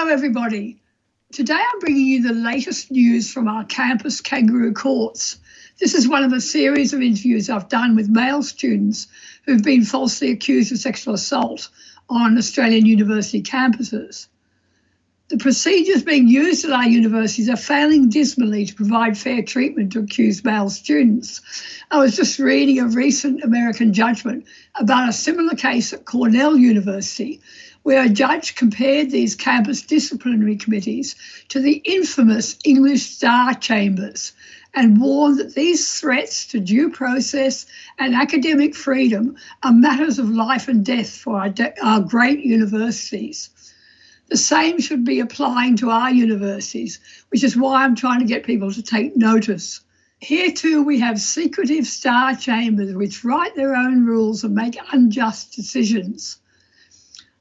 Hello, everybody. Today I'm bringing you the latest news from our campus kangaroo courts. This is one of a series of interviews I've done with male students who've been falsely accused of sexual assault on Australian university campuses. The procedures being used at our universities are failing dismally to provide fair treatment to accused male students. I was just reading a recent American judgment about a similar case at Cornell University, where a judge compared these campus disciplinary committees to the infamous English star chambers and warned that these threats to due process and academic freedom are matters of life and death for our great universities. The same should be applying to our universities, which is why I'm trying to get people to take notice. Here too we have secretive star chambers which write their own rules and make unjust decisions.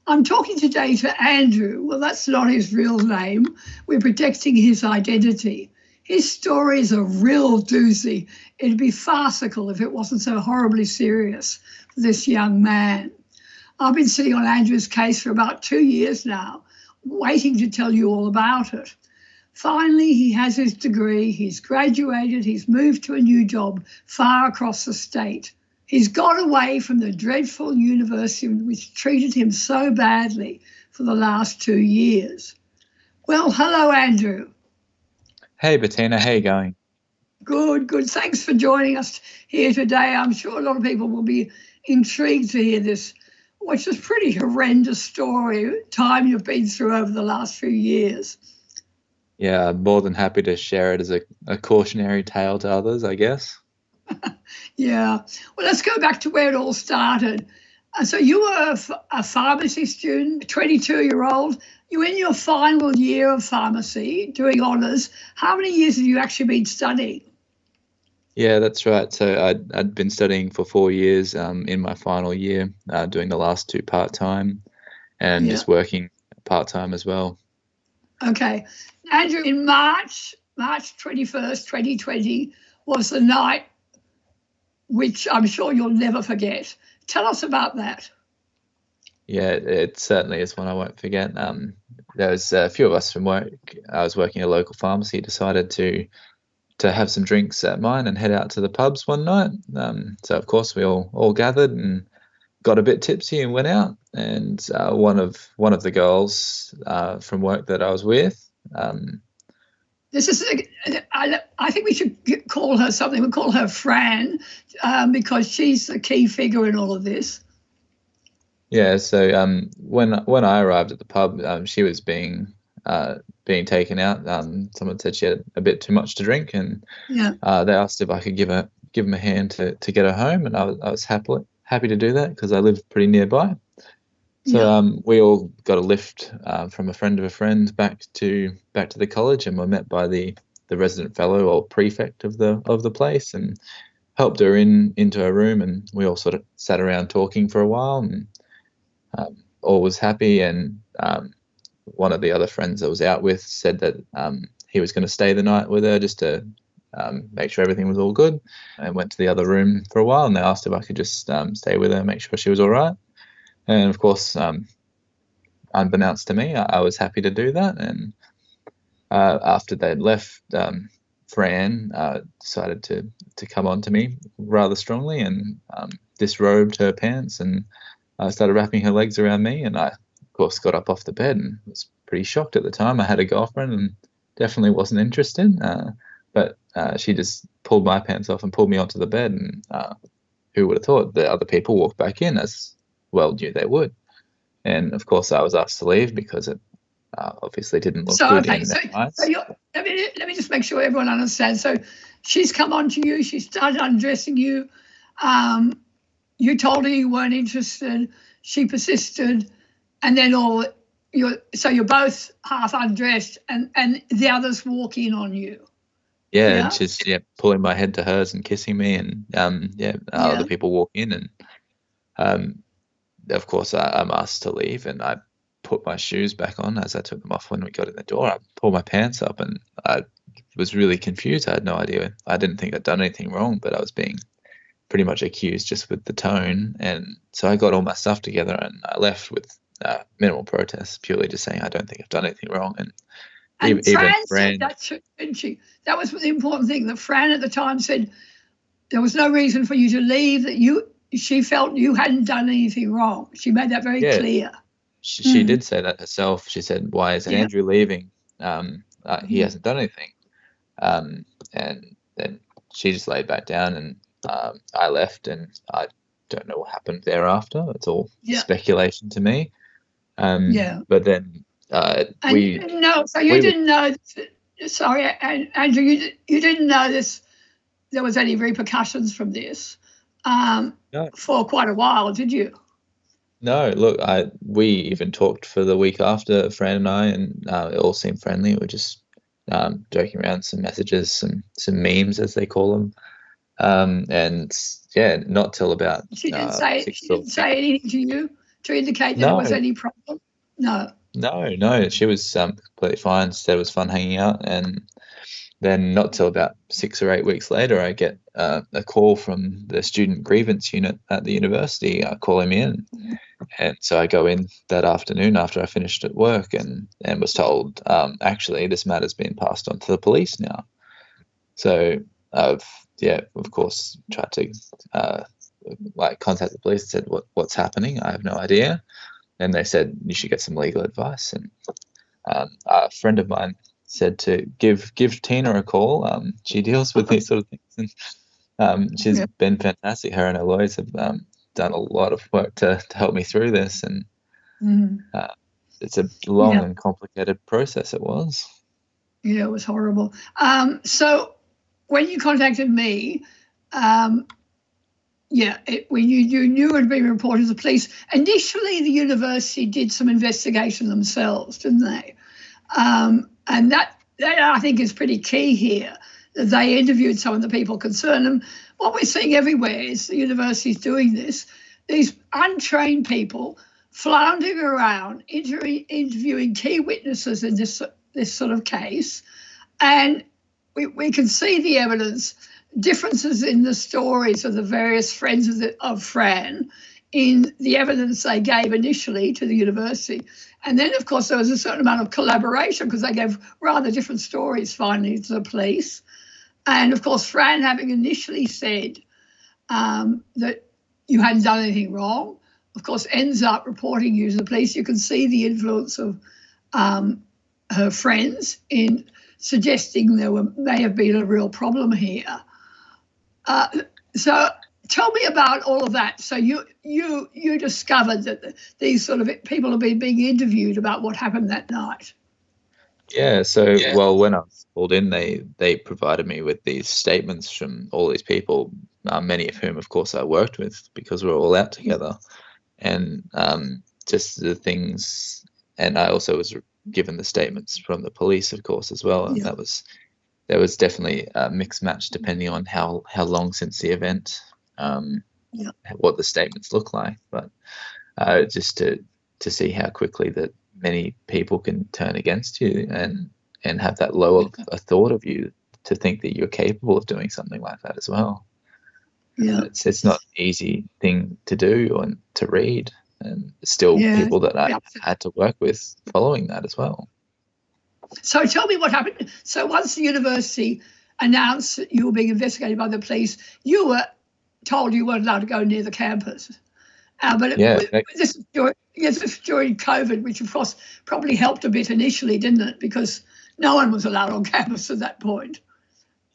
I'm talking today to Andrew. Well, that's not his real name. We're protecting his identity. His story is a real doozy. It'd be farcical if it wasn't so horribly serious for this young man. I've been sitting on Andrew's case for about 2 years now, waiting to tell you all about it. Finally, he has his degree, he's graduated, he's moved to a new job far across the state. He's got away from the dreadful university which treated him so badly for the last 2 years. Well, hello, Andrew. Hey, Bettina, how you going? Good. Thanks for joining us here today. I'm sure a lot of people will be intrigued to hear this, which is a pretty horrendous time you've been through over the last few years. Yeah, I'm more than happy to share it as a cautionary tale to others, I guess. Yeah. Well, let's go back to where it all started. So you were a pharmacy student, 22-year-old. You're in your final year of pharmacy, doing honours. How many years have you actually been studying? Yeah, that's right. So I'd been studying for 4 years in my final year, doing the last 2 part-time and just working part-time as well. Okay. Andrew, in March 21st, 2020 was the night which I'm sure you'll never forget. Tell us about that. Yeah, it certainly is one I won't forget. There was a few of us from work. I was working at a local pharmacy, decided to have some drinks at mine and head out to the pubs one night. So, of course, we all gathered and got a bit tipsy and went out. And one of the girls from work that I was with, this is, I think we should call her something. We'll call her Fran because she's the key figure in all of this. Yeah, so when I arrived at the pub, she was being taken out. Someone said she had a bit too much to drink, and they asked if I could give them a hand to get her home, and I was happy to do that because I lived pretty nearby. So we all got a lift from a friend of a friend back to the college, and were met by the resident fellow or prefect of the place, and helped her into her room, and we all sort of sat around talking for a while, and all was happy. And one of the other friends I was out with said that he was going to stay the night with her just to make sure everything was all good, and went to the other room for a while, and they asked if I could just stay with her, make sure she was all right. And of course, unbeknownst to me, I was happy to do that. And after they'd left, Fran decided to come on to me rather strongly and disrobed her pants and started wrapping her legs around me. And I, of course, got up off the bed and was pretty shocked at the time. I had a girlfriend and definitely wasn't interested. But she just pulled my pants off and pulled me onto the bed. And who would have thought the other people walked back in, as well knew they would. And of course I was asked to leave because it obviously didn't look good in their eyes. So let me just make sure everyone understands. So she's come on to you, she started undressing you, you told her you weren't interested, she persisted, and then you're both half undressed and the others walk in on you. Yeah, and she's pulling my head to hers and kissing me, and other people walk in, and of course I'm asked to leave, and I put my shoes back on as I took them off when we got in the door. I pulled my pants up, and I was really confused. I had no idea. I didn't think I'd done anything wrong, but I was being pretty much accused just with the tone. And so I got all my stuff together and I left with minimal protests, purely just saying I don't think I've done anything wrong. And Fran said that too, didn't she? That was the important thing. That Fran at the time said there was no reason for you to leave, that she felt you hadn't done anything wrong. She made that very clear. She did say that herself. She said, why is Andrew leaving? He hasn't done anything. And then she just laid back down, and I left, and I don't know what happened thereafter. It's all speculation to me. But then you didn't know. So you didn't know. Sorry, Andrew, you didn't know this. There was any repercussions from this for quite a while, did you? No, look, we even talked for the week after, Fran and I, and it all seemed friendly. We were just joking around, some messages, some memes as they call them, and not till about. She didn't say anything to you to indicate that there was any problem. No, she was completely fine. Said it was fun hanging out, and then not till about 6 or 8 weeks later, I get a call from the student grievance unit at the university calling me in. And so I go in that afternoon after I finished at work and was told, actually, this matter's been passed on to the police now. So I've, of course, tried to contact the police and said, what's happening? I have no idea. And they said, you should get some legal advice. And a friend of mine said to give Tina a call. She deals with these sort of things, and she's been fantastic. Her and her lawyers have done a lot of work to help me through this, and it's a long and complicated process. It was. Yeah, it was horrible. So when you contacted me, when you knew it had been reported to the police, initially the university did some investigation themselves, didn't they? And that I think is pretty key here. They interviewed some of the people concerned. And what we're seeing everywhere is the university's doing this. These untrained people floundering around, interviewing key witnesses in this sort of case. And we can see the evidence, differences in the stories of the various friends of Fran in the evidence they gave initially to the university. And then, of course, there was a certain amount of collaboration because they gave rather different stories finally to the police. And, of course, Fran having initially said that you hadn't done anything wrong, of course, ends up reporting you to the police. You can see the influence of her friends in suggesting there may have been a real problem here. So tell me about all of that. So you discovered that these sort of people have been being interviewed about what happened that night. Yeah. So well, when I was called in, they provided me with these statements from all these people, many of whom, of course, I worked with because we're all out together, and just the things. And I also was given the statements from the police, of course, as well, and there was definitely a mixed match depending on how long since the event. What the statements look like, but just to see how quickly that many people can turn against you and have that lower thought of you to think that you're capable of doing something like that as well. It's not an easy thing to do and to read, and still people that I had to work with following that as well. So tell me what happened. So once the university announced that you were being investigated by the police, you were told you weren't allowed to go near the campus. This is during COVID, which of course probably helped a bit initially, didn't it? Because no one was allowed on campus at that point.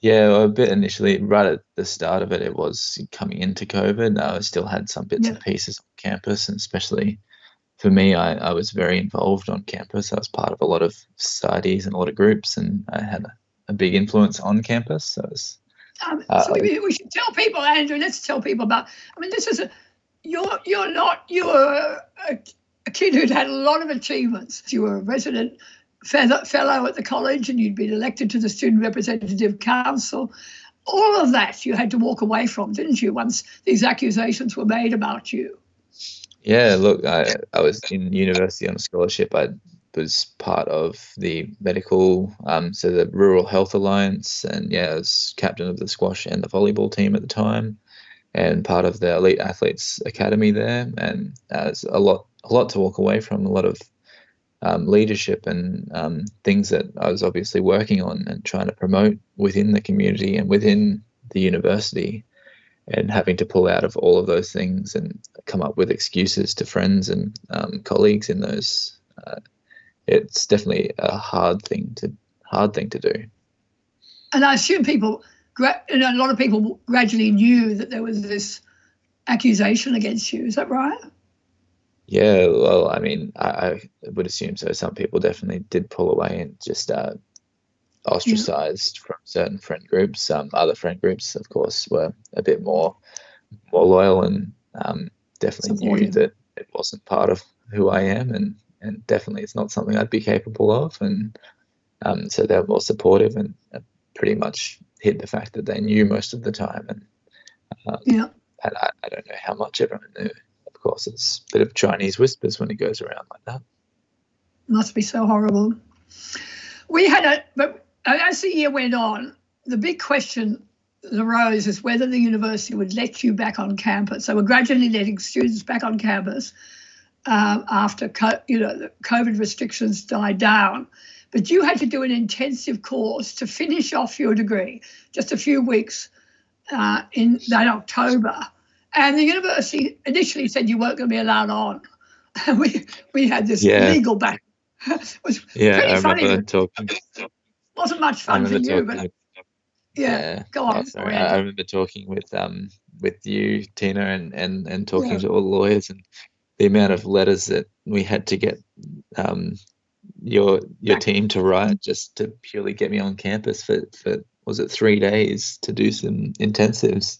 Yeah, well, a bit initially. Right at the start of it, it was coming into COVID. I still had some bits and pieces on campus, and especially for me, I was very involved on campus. I was part of a lot of societies and a lot of groups, and I had a big influence on campus. So it was, so we should tell people, Andrew. Let's tell people about. I mean, this is you were a kid who'd had a lot of achievements. You were a resident fellow at the college, and you'd been elected to the Student Representative Council. All of that you had to walk away from, didn't you? Once these accusations were made about you. Yeah, look, I was in university on a scholarship. I was part of the medical, so the Rural Health Alliance, and I was captain of the squash and the volleyball team at the time, and part of the Elite Athletes Academy there. And there's a lot a lot to walk away from, a lot of leadership and things that I was obviously working on and trying to promote within the community and within the university, and having to pull out of all of those things and come up with excuses to friends and colleagues in those. It's definitely a hard thing to do. And I assume a lot of people gradually knew that there was this accusation against you. Is that right? Yeah, well, I mean, I would assume so. Some people definitely did pull away and just ostracized from certain friend groups. Other friend groups, of course, were a bit more loyal and definitely knew that it wasn't part of who I am, and definitely it's not something I'd be capable of. And so they were more supportive and pretty much hid the fact that they knew most of the time. And and I don't know how much everyone knew. Of course, it's a bit of Chinese whispers when it goes around like that. Must be so horrible. But as the year went on, the big question that arose is whether the university would let you back on campus. They were gradually letting students back on campus after the COVID restrictions died down. But you had to do an intensive course to finish off your degree, just a few weeks in that October. And the university initially said you weren't going to be allowed on. And we had this legal battle. It was pretty funny. Talking. Wasn't much fun for you, but go on. Sorry. I remember talking with you, Tina, and talking to all the lawyers, and the amount of letters that we had to get your team to write just to purely get me on campus for was it 3 days to do some intensives.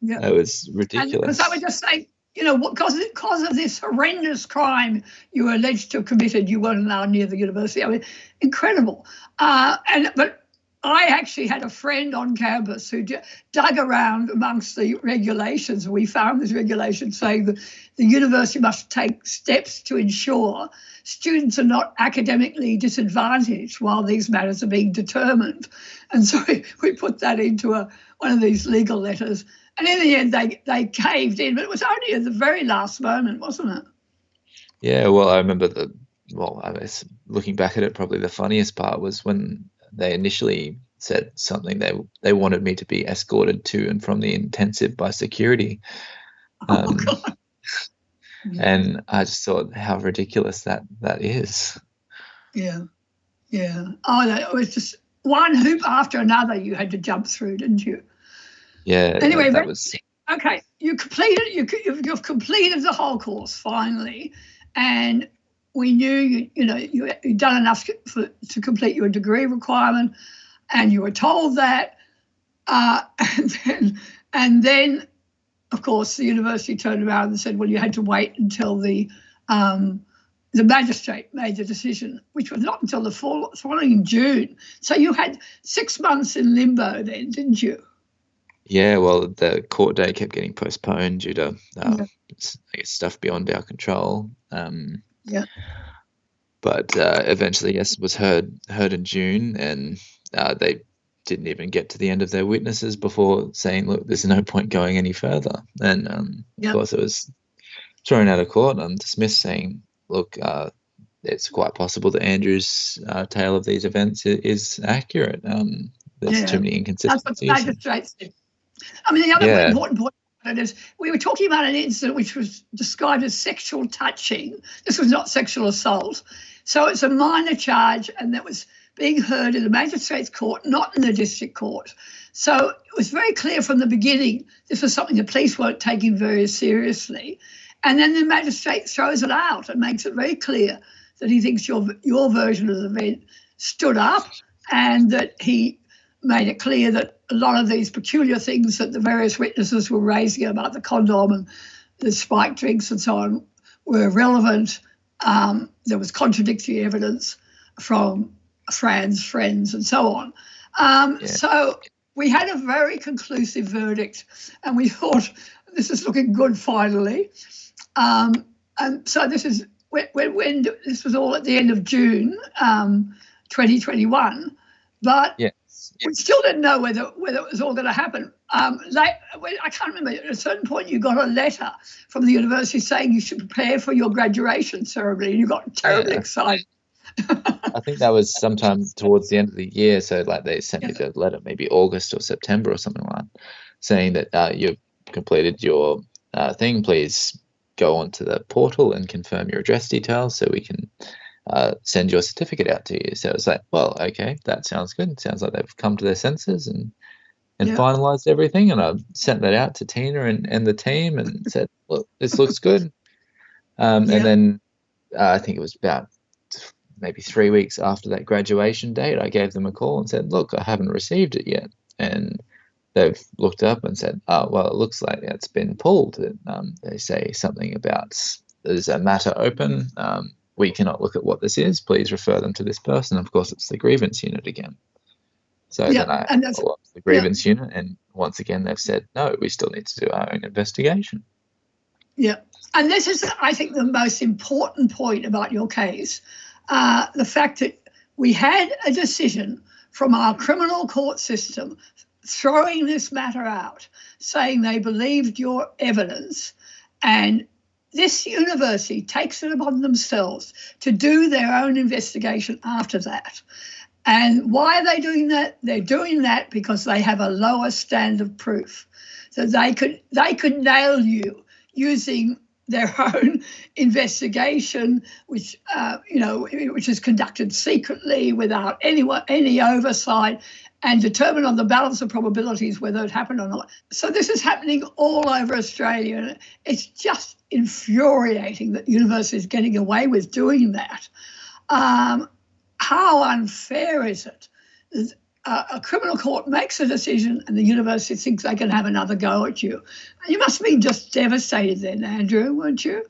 Yeah, it was ridiculous. Because I would just say, because of this horrendous crime you were alleged to have committed, you weren't allowed near the university. I mean, incredible. But I actually had a friend on campus who dug around amongst the regulations. We found this regulation saying that the university must take steps to ensure students are not academically disadvantaged while these matters are being determined. And so we put that into one of these legal letters. And in the end, they caved in, but it was only at the very last moment, wasn't it? Yeah, well, I remember I guess looking back at it, probably the funniest part was when they initially said something. They wanted me to be escorted to and from the intensive by security. God. And I just thought how ridiculous that is. Yeah. Oh, it was just one hoop after another you had to jump through, didn't you? Yeah. Anyway, okay. You've completed the whole course finally, and we knew you'd done enough to complete your degree requirement, and you were told that, and then, of course, the university turned around and said, well, you had to wait until the magistrate made the decision, which was not until the following June. So you had 6 months in limbo then, didn't you? Yeah, well, the court date kept getting postponed due to I guess stuff beyond our control. But eventually, yes, it was heard in June, and they didn't even get to the end of their witnesses before saying, look, there's no point going any further. And of course, it was thrown out of court and dismissed, saying, look, it's quite possible that Andrew's tale of these events is accurate. There's too many inconsistencies. That's what the magistrate said. I mean, the other important point about it is we were talking about an incident which was described as sexual touching. This was not sexual assault. So it's a minor charge, and that was being heard in the magistrate's court, not in the district court. So it was very clear from the beginning this was something the police weren't taking very seriously. And then the magistrate throws it out and makes it very clear that he thinks your version of the event stood up, and that he made it clear that a lot of these peculiar things that the various witnesses were raising about the condom and the spiked drinks and so on were irrelevant. There was contradictory evidence from Fran's friends and so on. So we had a very conclusive verdict, and we thought this is looking good finally. And so this is when this was all at the end of June 2021. But we still didn't know whether it was all going to happen. I can't remember. At a certain point, you got a letter from the university saying you should prepare for your graduation ceremony. And you got terribly excited. I think that was sometime towards the end of the year. So like they sent me the letter, maybe August or September or something like that, saying that you've completed your thing. Please go onto the portal and confirm your address details so we can send your certificate out to you. So it's like, well, okay, that sounds good. It sounds like they've come to their senses and finalized everything. And I sent that out to Tina and the team and said, look, this looks good. And then I think it was about maybe 3 weeks after that graduation date, I gave them a call and said, look, I haven't received it yet. And they've looked up and said, oh, well, it looks like it's been pulled. And, they say something about there's a matter open. We cannot look at what this is. Please refer them to this person. Of course, it's the grievance unit again. So then I follow up the grievance unit, and once again, they've said, no, we still need to do our own investigation. Yeah. And this is, I think, the most important point about your case. The fact that we had a decision from our criminal court system throwing this matter out, saying they believed your evidence, and this university takes it upon themselves to do their own investigation after that. And why are they doing that? They're doing that because they have a lower standard of proof. So they could nail you using their own investigation, which which is conducted secretly without any oversight, and determine on the balance of probabilities whether it happened or not. So this is happening all over Australia, and it's just infuriating that universities are getting away with doing that. How unfair is it? A criminal court makes a decision and the university thinks they can have another go at you. You must have been just devastated then, Andrew, weren't you?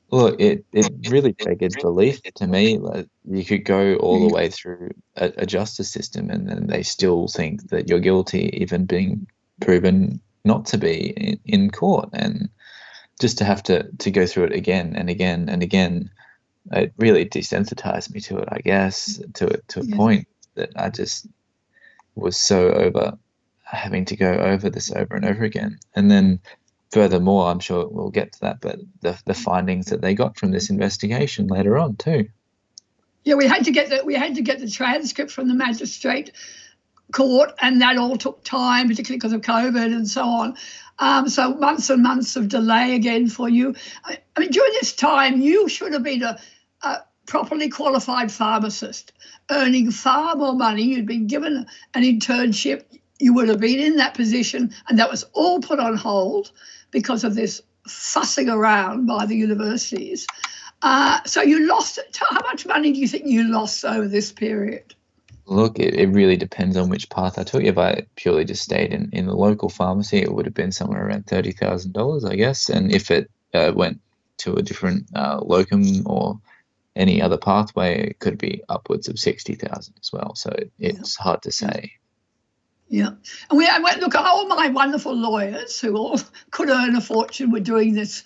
Well, it really begged belief to me. Like, you could go all the way through a justice system and then they still think that you're guilty, even being proven not to be in court. And just to have to go through it again and again and again, it really desensitized me to it, I guess, to a point that I just was so over having to go over this over and over again. And then furthermore, I'm sure we'll get to that, but the findings that they got from this investigation later on too. Yeah, we had to get the transcript from the magistrate court, and that all took time, particularly because of COVID and so on. So months and months of delay again for you. I mean, during this time, you should have been a properly qualified pharmacist, earning far more money. You'd been given an internship. You would have been in that position, and that was all put on hold because of this fussing around by the universities. So you lost it. How much money do you think you lost over this period? Look, it really depends on which path I took. If I purely just stayed in the local pharmacy, it would have been somewhere around $30,000, I guess. And if it went to a different locum or any other pathway, it could be upwards of 60,000 as well. So it's hard to say. Yeah. And we look, all my wonderful lawyers who all could earn a fortune were doing this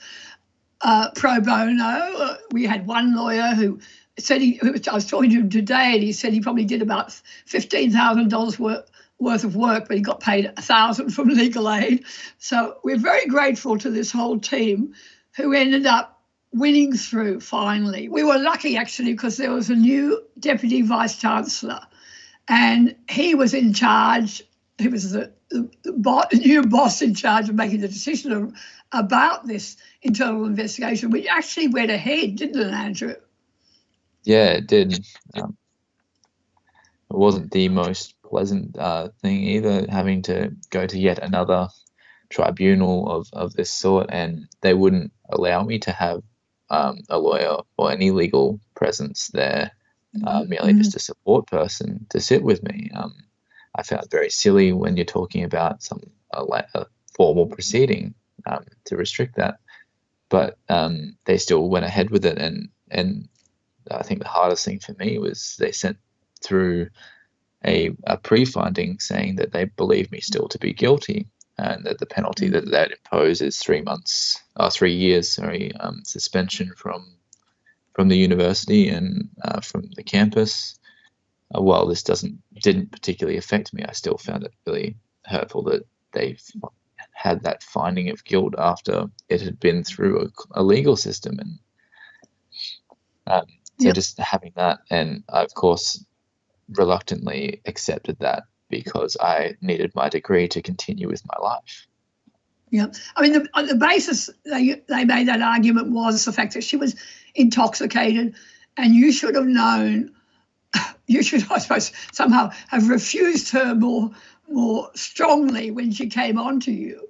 pro bono. We had one lawyer who said I was talking to him today, and he said he probably did about $15,000 worth of work, but he got paid $1,000 from legal aid. So we're very grateful to this whole team who ended up winning through finally. We were lucky actually because there was a new deputy vice chancellor, and he was in charge. He was the new boss in charge of making the decision about this internal investigation, which actually went ahead, didn't it, Andrew? Yeah, it did. It wasn't the most pleasant thing either, having to go to yet another tribunal of this sort, and they wouldn't allow me to have a lawyer or any legal presence there, merely just a support person to sit with me. I found it very silly when you're talking about a formal proceeding to restrict that, but they still went ahead with it. And I think the hardest thing for me was they sent through a pre-finding saying that they believe me still to be guilty, and that the penalty that they'd impose is 3 years suspension from the university and from the campus. while this didn't particularly affect me, I still found it really hurtful that they had that finding of guilt after it had been through a legal system. And so just having that, and I, of course, reluctantly accepted that because I needed my degree to continue with my life. Yeah. I mean, the basis they made that argument was the fact that she was intoxicated, and you should have known, you should, I suppose, somehow have refused her more strongly when she came on to you,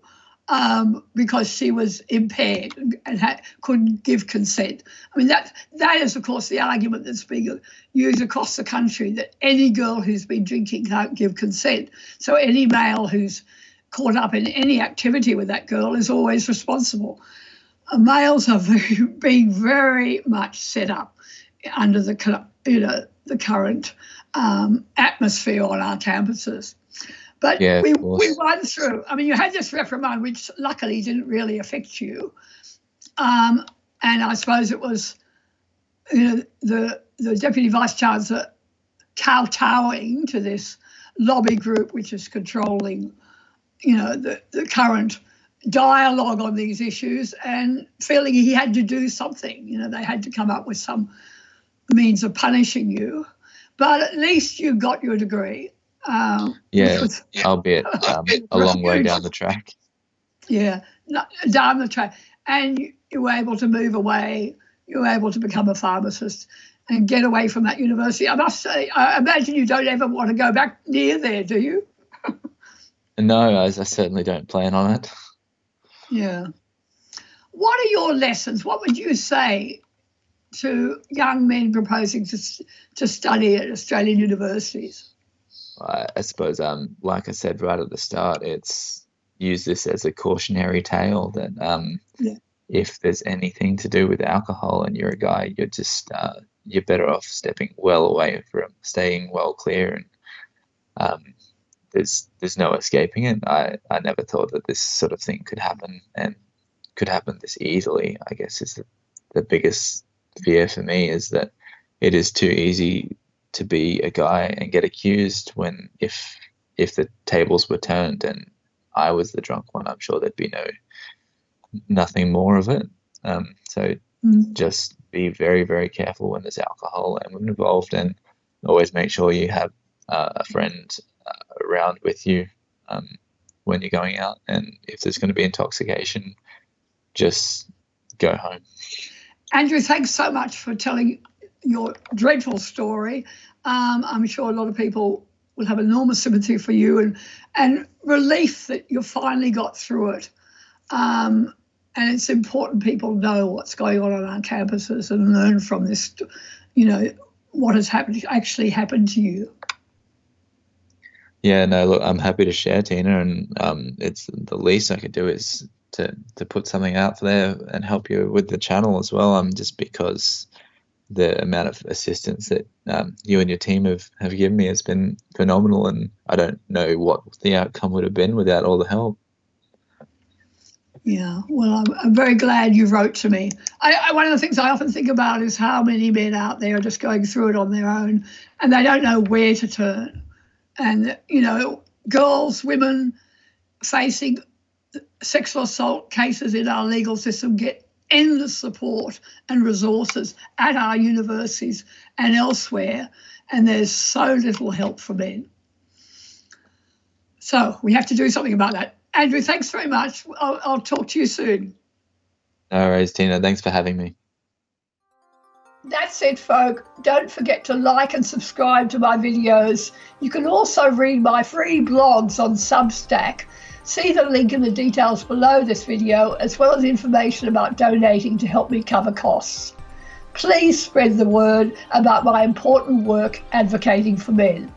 because she was impaired and couldn't give consent. I mean, that is, of course, the argument that's being used across the country, that any girl who's been drinking can't give consent. So any male who's caught up in any activity with that girl is always responsible. Males are being very much set up under the current atmosphere on our campuses. But we won through. I mean, you had this reprimand, which luckily didn't really affect you. And I suppose it was, the Deputy Vice Chancellor kowtowing to this lobby group, which is controlling, the current dialogue on these issues, and feeling he had to do something. They had to come up with some means of punishing you. But at least you got your degree. Albeit a long way down the track. Yeah, down the track. And you were able to move away. You were able to become a pharmacist and get away from that university. I must say, I imagine you don't ever want to go back near there, do you? No, I certainly don't plan on it. Yeah. What are your lessons? What would you say to young men proposing to study at Australian universities? I suppose, like I said right at the start, it's use this as a cautionary tale that if there's anything to do with alcohol and you're a guy, you're just you're better off stepping well away from, staying well clear, and there's no escaping it. I never thought that this sort of thing could happen, and could happen this easily. I guess is the biggest fear for me, is that it is too easy to be a guy and get accused, when if the tables were turned and I was the drunk one, I'm sure there'd be nothing more of it. So just be very, very careful when there's alcohol involved, and always make sure you have a friend around with you when you're going out. And if there's going to be intoxication, just go home. Andrew, thanks so much for telling your dreadful story. I'm sure a lot of people will have enormous sympathy for you, and relief that you finally got through it. And it's important people know what's going on our campuses and learn from this, what has actually happened to you. Yeah, no, look, I'm happy to share, Tina, and it's the least I could do is to put something out there and help you with the channel as well. Just because the amount of assistance that you and your team have given me has been phenomenal, and I don't know what the outcome would have been without all the help. Yeah, well, I'm very glad you wrote to me. One of the things I often think about is how many men out there are just going through it on their own, and they don't know where to turn. And, girls, women facing sexual assault cases in our legal system get endless support and resources at our universities and elsewhere, and there's so little help for men. So we have to do something about that. Andrew, thanks very much. I'll talk to you soon. No worries, Tina. Thanks for having me. That's it, folk. Don't forget to like and subscribe to my videos. You can also read my free blogs on Substack. See the link in the details below this video, as well as information about donating to help me cover costs. Please spread the word about my important work advocating for men.